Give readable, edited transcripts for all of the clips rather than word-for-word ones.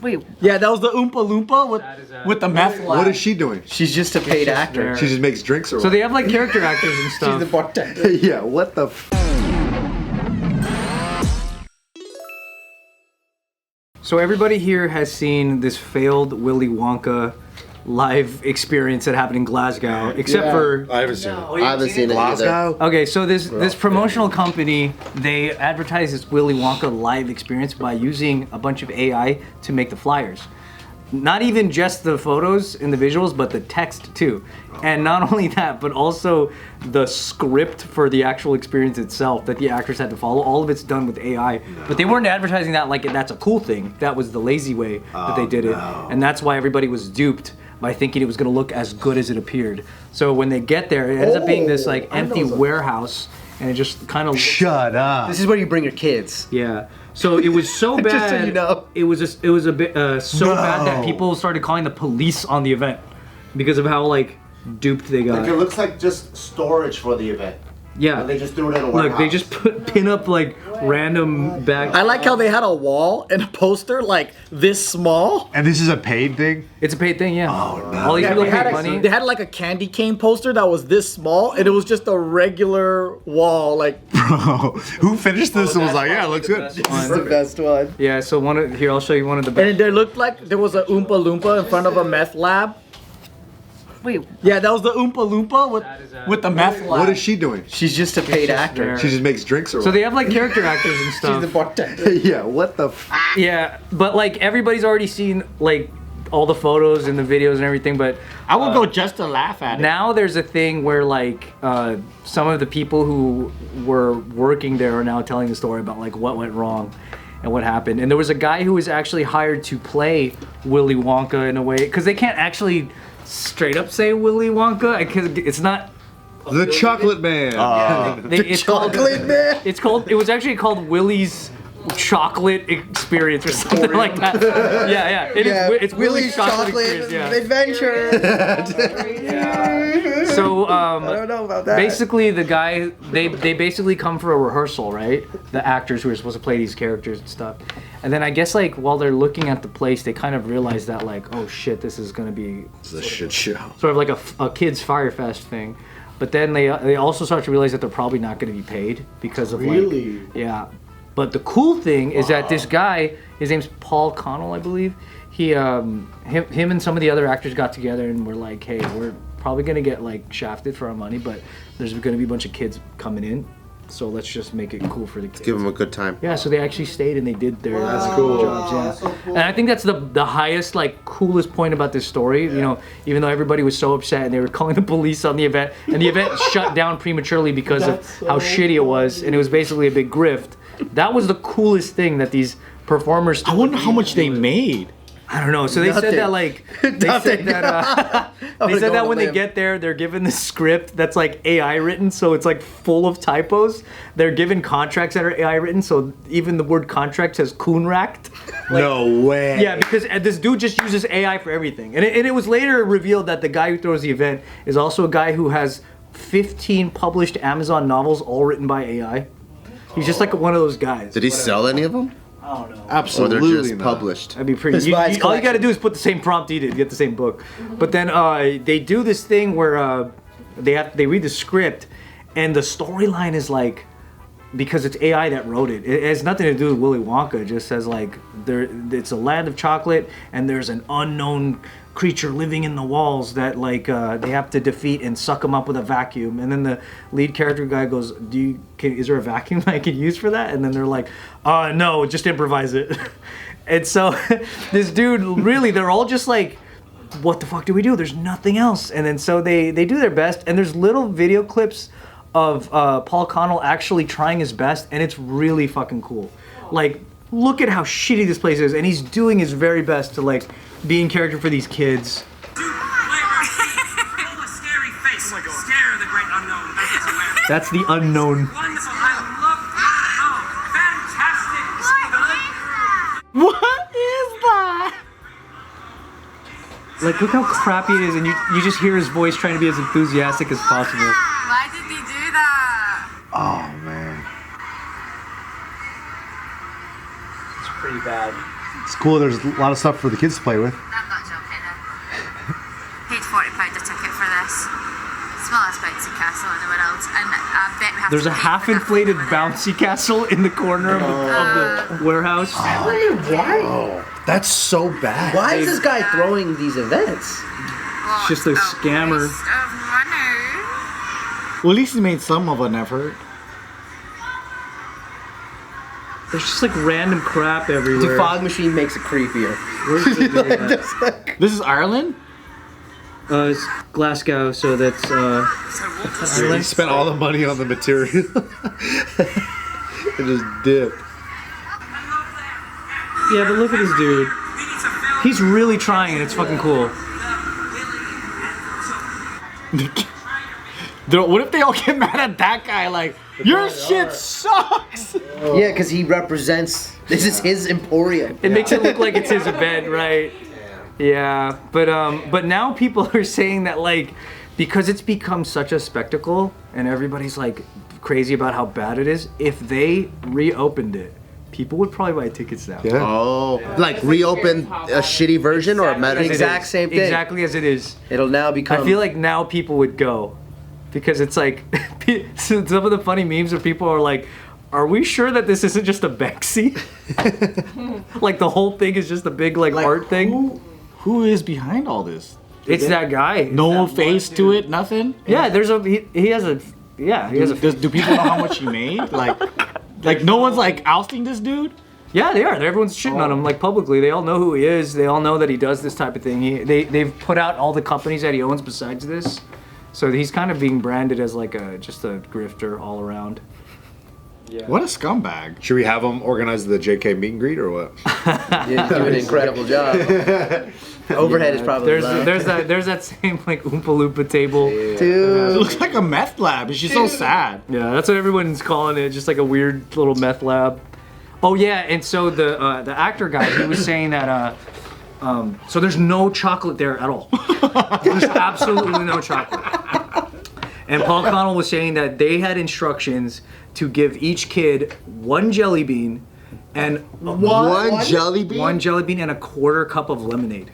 Wait. Yeah, that was the Oompa Loompa with the meth lab. What is she doing? She's just a paid actor. She just makes drinks or So what? they have like character actors and stuff. She's the bartender. Yeah, what the So everybody here has seen this failed Willy Wonka live experience that happened in Glasgow, except for... I haven't seen it. I haven't seen it either. Okay, so this promotional company, they advertise this Willy Wonka live experience by using a bunch of AI to make the flyers. Not even just the photos and the visuals, but the text too. And not only that, but also the script for the actual experience itself that the actors had to follow. All of it's done with AI. But they weren't advertising that like that's a cool thing. That was the lazy way that they did it. And that's why everybody was duped by thinking it was gonna look as good as it appeared. So when they get there, it ends up being this like empty warehouse, and it just kind of Shut up. This is where you bring your kids. yeah. So it was so bad. Just so you know. It was a bit so bad that people started calling the police on the event because of how like duped they got. Like it looks like just storage for the event. Yeah. They just threw it in a warehouse. Look, they just pin up like random bags. I like how they had a wall and a poster like this small. And this is a paid thing? It's a paid thing, yeah. Oh, no. All these people paid money. They had like a candy cane poster that was this small, and it was just a regular wall. Like, Bro, who finished this and was like, yeah, it looks good. this is the best one. Yeah, so here I'll show you one of the best. And there looked like there was a Oompa Loompa in front of a meth lab. Wait, Yeah, that was the Oompa Loompa with the meth lab. What is she doing? She's just a paid actor. there. She just makes drinks or so what? they have like character actors and She's the stuff. bartender. Yeah, what the Yeah, but like everybody's already seen like all the photos and the videos and everything, but I would go just to laugh at it. now there's a thing where like some of the people who were working there are now telling the story about like what went wrong and what happened. And there was a guy who was actually hired to play Willy Wonka in a way, because they can't actually straight up say Willy Wonka because it's not. The Chocolate Man. It's Chocolate Man. It was actually called Willy's Chocolate Experience or something like that. Yeah. It's Willy's Chocolate Experience. Yeah. Adventure. So I don't know about that. basically the guy they basically come for a rehearsal, right? The actors who are supposed to play these characters and stuff. And then I guess like while they're looking at the place, they kind of realize that like, oh shit, this is gonna be It's a shit show. sort of like a kids Fire Fest thing. But then they also start to realize that they're probably not going to be paid because of Really? like yeah. But the cool thing is that this guy, his name's Paul Connell, I believe. He him and some of the other actors got together and were like, hey, we're probably gonna get like shafted for our money, but there's gonna be a bunch of kids coming in, so let's just make it cool for the kids. Give them a good time. Yeah, so they actually stayed and they did their cool. jobs. Yeah, That's so cool. and I think that's the highest, like, coolest point about this story. You know, even though everybody was so upset and they were calling the police on the event, and the event shut down prematurely because of how shitty it was, and it was basically a big grift. That was the coolest thing that these performers. I wonder how much they made. I don't know. So they said that like they said that when they get there, they're given the script that's like AI written, so it's like full of typos. They're given contracts that are AI written, so even the word contract says coonracked. Like, No way. yeah, because this dude just uses AI for everything, and it was later revealed that the guy who throws the event is also a guy who has 15 published Amazon novels, all written by AI. He's just like one of those guys. Did he sell any of them? I don't know. Or Absolutely they're just not. published? That'd be pretty. Just buy his All you got to collection. do is put the same prompt he did, get the same book. But then they do this thing where they read the script, and the storyline is like, because it's AI that wrote it. It has nothing to do with Willy Wonka. It just says like it's a land of chocolate, and there's an unknown creature living in the walls that like they have to defeat and suck them up with a vacuum. And then the lead character guy goes, is there a vacuum I could use for that? And then they're like, no, just improvise it. And so this dude, really, they're all just like, what the fuck do we do? There's nothing else. And then so they do their best, and there's little video clips of Paul Connell actually trying his best, and it's really fucking cool. Like, look at how shitty this place is, and he's doing his very best to like be in character for these kids. That's the unknown. Wonderful. I love fantastic. What is that? Like, look how crappy it is, and you just hear his voice trying to be as enthusiastic as possible. Why did he do that? Oh, man. It's pretty bad. It's cool. There's a lot of stuff for the kids to play with. I'm not joking. Paid £40 a ticket for this. Smallest bouncy castle in the world, and I bet we have There's to a pay half for nothing inflated over there. bouncy castle in the corner of the warehouse. Why? That's so bad. Why is this guy throwing these events? What just a scammer. waste of money. Well, at least he made some of an effort. There's just like random crap everywhere. The fog machine makes it creepier. Where's the This is Ireland? it's Glasgow, so that's He spent all the money on the material. And just dipped. yeah, but look at this dude. He's really trying, and it's fucking cool. What if they all get mad at that guy? Like, your shit sucks. Yeah, because he represents. This is his emporium. It makes it look like it's his event, right? Yeah, but now people are saying that like because it's become such a spectacle and everybody's like crazy about how bad it is. If they reopened it, people would probably buy tickets now. Yeah. Oh, like reopen a shitty version or a meta? Exact same thing. Exactly as it is. It'll now become. I feel like now people would go because it's like some of the funny memes where people are like, are we sure that this isn't just a Banksy? Like the whole thing is just a big like art thing. Who is behind all this? It's that guy. No face to it, nothing? Yeah, there's a he has a yeah, he has a Do people know how much he made? Like no one's like ousting this dude? yeah, they are. Everyone's shitting on him like publicly. They all know who he is. They all know that he does this type of thing. They've put out all the companies that he owns besides this, so he's kind of being branded as like just a grifter all around. What a scumbag. Should we have them organize the JK meet and greet or what? You do an incredible job. Overhead is probably low. There's that same like Oompa Loompa table. It Dude. looks like a meth lab. It's just so sad. Yeah, that's what everyone's calling it. Just like a weird little meth lab. Oh yeah, and so the actor guy, he was saying that so there's no chocolate there at all. There's absolutely no chocolate. And Paul Connell was saying that they had instructions to give each kid one jelly bean and One jelly bean? one jelly bean and a quarter cup of lemonade.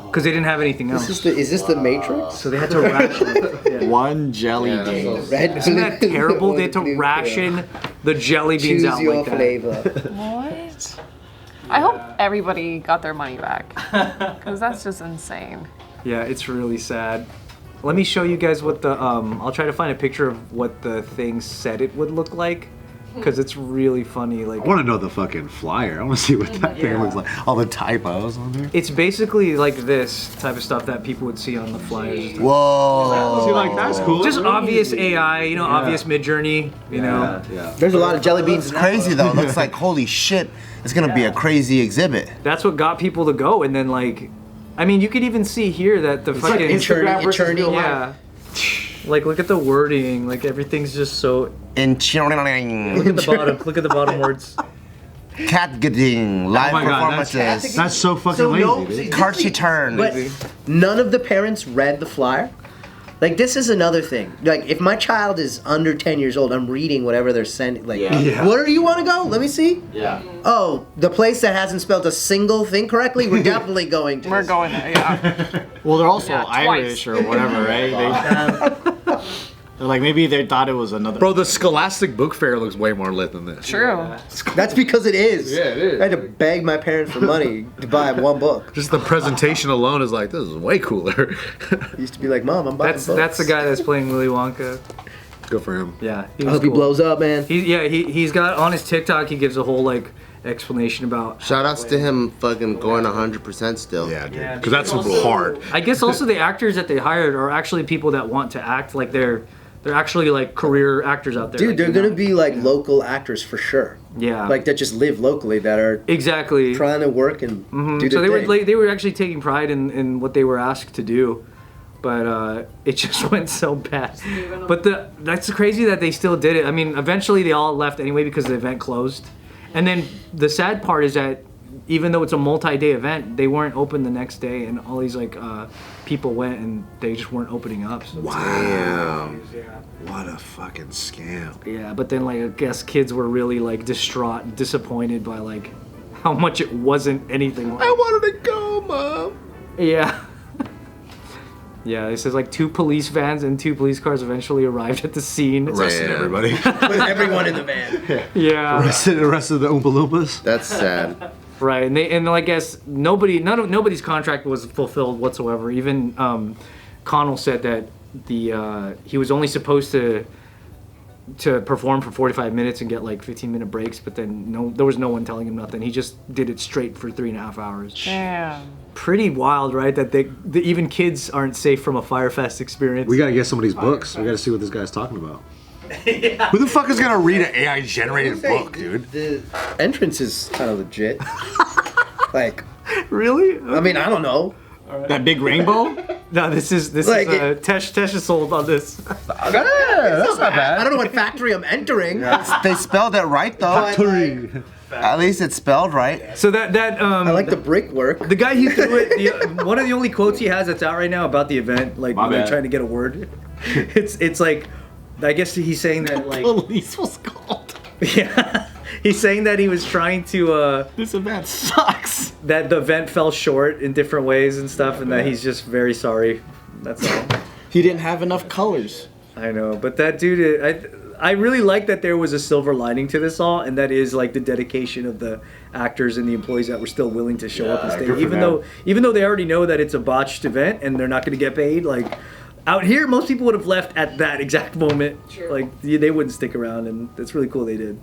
Because they didn't have anything else. Is this the Matrix? So they had to ration it. Yeah. One jelly bean. Red, Isn't that blue, terrible? They had to blue, ration the jelly beans Choose out your like that. flavor. What? I hope everybody got their money back. Because that's just insane. Yeah, it's really sad. Let me show you guys what the I'll try to find a picture of what the thing said it would look like, because it's really funny. Like I want to know the fucking flyer. I want to see what that thing looks like. All the typos on there. it's basically like this type of stuff that people would see on the flyers. Whoa. See, like that's cool. Just obvious AI, you know, obvious Mid-Journey, you know. Yeah. There's a lot of jelly beans. It's crazy though. It looks like holy shit. It's gonna be a crazy exhibit. That's what got people to go, and then like, I mean, you could even see here that the fucking Eternity. yeah. Like, look at the wording. Like, everything's just so. Look at the bottom. Look at the bottom words. Cat getting live Oh my God, performances. that's so fucking So lazy, no, dude. Carthy turn. But none of the parents read the flyer. Like, this is another thing. Like, if my child is under 10 years old, I'm reading whatever they're sending. Like, where do you want to go? Let me see. Yeah. Oh, the place that hasn't spelled a single thing correctly? We're definitely going to. We're going there, yeah. Well, they're also Yeah, Irish or whatever, right? They're like, maybe they thought it was another. Bro, the Scholastic Book Fair looks way more lit than this. True. That's because it is. Yeah, it is. I had to beg my parents for money to buy one book. Just the presentation alone is like, this is way cooler. Used to be like, Mom, I'm buying books. That's the guy that's playing Willy Wonka. Good for him. Yeah. I hope he blows up, man. He's got on his TikTok. He gives a whole like explanation about. Shout outs to him fucking going 100% still. Yeah, dude. Yeah, Because that's hard. I guess also the actors that they hired are actually people that want to act. Like they're actually like career actors out there. Dude, like, they're you gonna know? be like local actors for sure. Yeah. Like that just live locally, that are exactly. trying to work and do So their thing. they were actually taking pride in what they were asked to do, but it just went so bad. But that's crazy that they still did it. I mean, eventually they all left anyway because the event closed. And then the sad part is that even though it's a multi-day event, they weren't open the next day, and all these like people went and they just weren't opening up. So Wow. yeah. What a fucking scam. Yeah, but then like I guess kids were really like distraught, and disappointed by like how much it wasn't anything like. I wanted to go, Mom. Yeah. Yeah, it says like 2 police vans and 2 police cars eventually arrived at the scene. Arrested everybody. With everyone in the van. Yeah. Arrested the Oompa Loompas. That's sad. Right, and I guess nobody's contract was fulfilled whatsoever. Even Connell said that he was only supposed to perform for 45 minutes and get like 15-minute breaks, but then there was no one telling him nothing. He just did it straight for 3.5 hours. Damn. Pretty wild, right? That even kids aren't safe from a Firefest experience. We gotta get some of these books. We gotta see what this guy's talking about. Who the fuck is gonna read an AI generated book, dude? The entrance is kind of legit. Like, Really? I mean, I don't know. That big rainbow? No, this is Like Tesh is sold on this. That's not bad. I don't know what factory I'm entering. They spelled it right though. At least it's spelled right. So that I like the brickwork. the guy who threw it, one of the only quotes he has that's out right now about the event, like when they're bad. trying to get a word, it's like, I guess he's saying that like, Police was called. yeah, he's saying that he was trying to This event sucks. that the event fell short in different ways and stuff, and that he's just very sorry. That's all. He didn't have enough colors. I know, but that dude, I really like that there was a silver lining to this all, and that is like the dedication of the actors and the employees that were still willing to show up and stay, even though they already know that it's a botched event and they're not going to get paid. Like out here, most people would have left at that exact moment. Like they wouldn't stick around, and it's really cool they did.